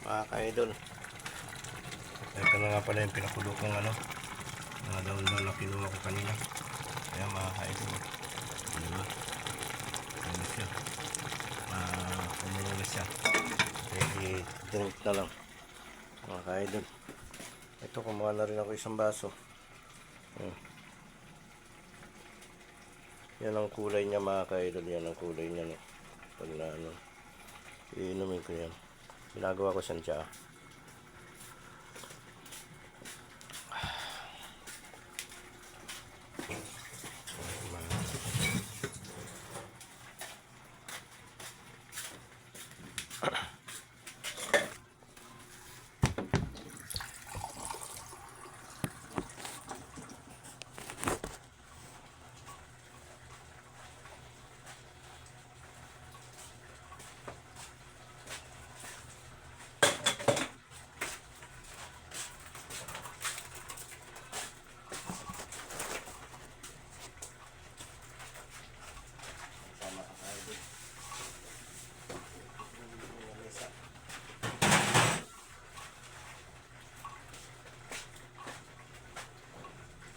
mga ka-idol. Ito na nga pala yung pinakulo kong ano, mga daon-daon na kinuha ko kanina. Kaya mga ka-idol, diba? Ano siya? Kumulo na siya. Ready drink na lang mga ka-idol. Ito, kumuha na rin ako isang baso. Yan ang kulay niya mga ka-idol. Yan ang kulay niya, no? Pag na ano, iinumin ko yan. Ginagawa ko siyang tsaa.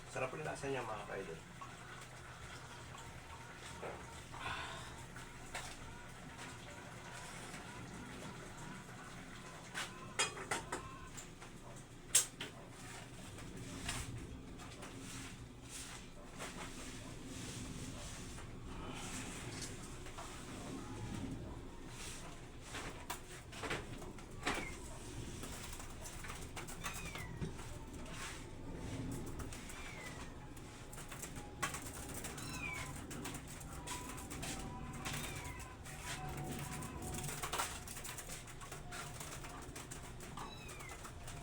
Sarap rin lasa niya mga ka-idol.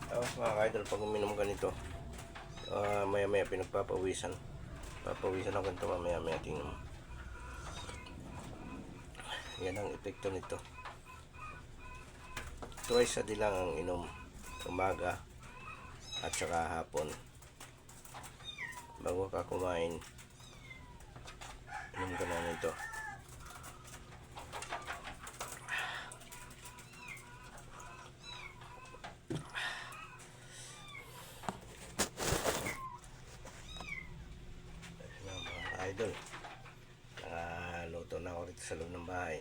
Tapos mga ka-idol, pag uminom ka nito, maya maya pinagpapawisan. Papawisan ako nito mamaya maya, tingnan mo. Yan ang epekto nito. Twice a day lang ang inom. Umaga at saka hapon. Bago ka kumain, inom ka na nito. Idol, nakaluto na ako rito sa loob ng bahay.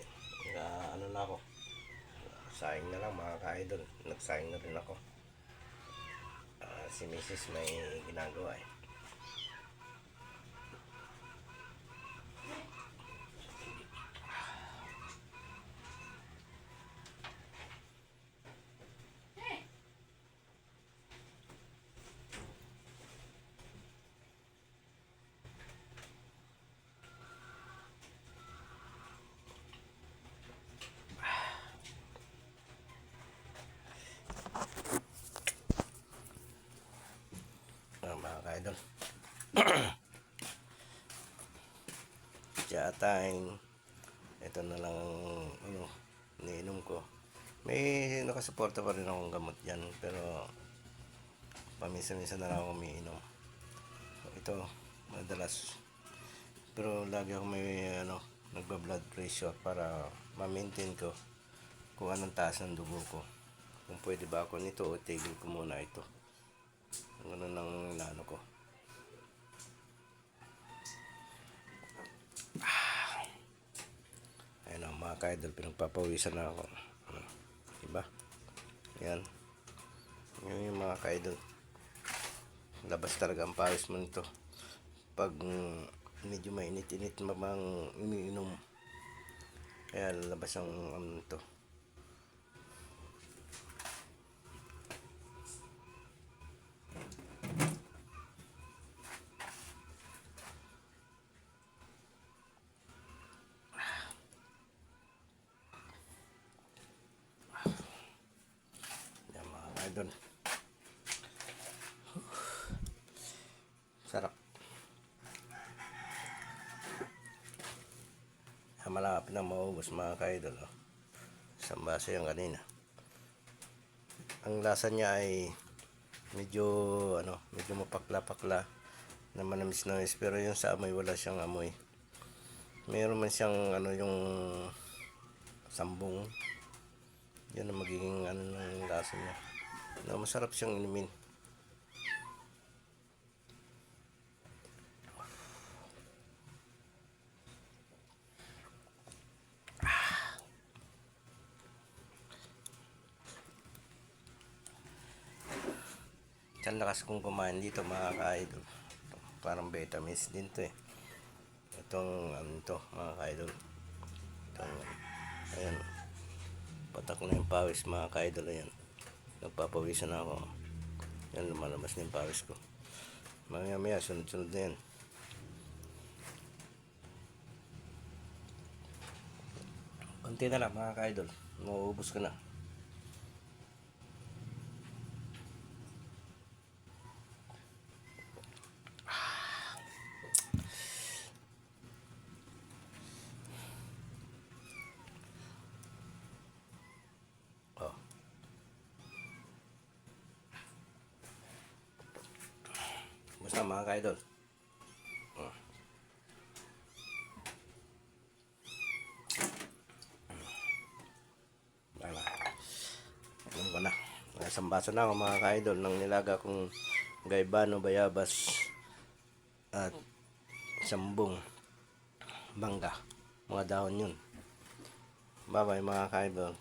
Ano na ako, saing na lang mga ka-idol. Nagsaing na rin ako. Si Mrs. may ginagawa eh. Mga ka-idol, tsaa time. Ito na lang ano, iniinom ko. May nakasuporta pa rin akong gamot yan, pero paminsan-minsan na lang ako umiinom. Ito madalas, pero lagi ako may ano, nagba-blood pressure para ma-maintain ko kung anong taas ng dugo ko. Kung pwede ba ako nito o tigil ko muna ito. Ganun ang inaano ko. Ayun ang mga ka-idol, pinagpapawisan na ako. Diba? Yan. Yun yung mga ka-idol. Labas talaga ang pawis mo nito. Pag medyo mainit-init mamang iniinom. Kaya labas ang nito. Idol, sarap. Malapit na maubos mga ka-idol. Isang baso yung kanina. Ang lasa niya ay medyo ano, medyo mapakla-pakla na manamis-namis, pero yung sa amoy wala siyang amoy. Mayroon man siyang ano, yung sambong, Yan ang magiging ano ng lasa niya. Na masarap siyang inumin. Ang lakas kong kumain dito mga ka-idol. Parang vitamins din to eh. Itong ano to mga ka-idol. Itong, ayan. Patak na yung pawis mga ka-idol. Ayan. Nagpapawisan na ako. Yan, lumalabas na yung pawis ko. Maya maya, sunod-sunod na yan. Konti na lang mga ka-idol. Mauubos ka na. Oh. Basta mga ka-idol. Oh. Wala. Alam ko na. Isang baso na ako mga ka-idol ng nilaga kong gaibano, bayabas at sambong bangga. Mga dahon yun. Bye bye mga ka-idol.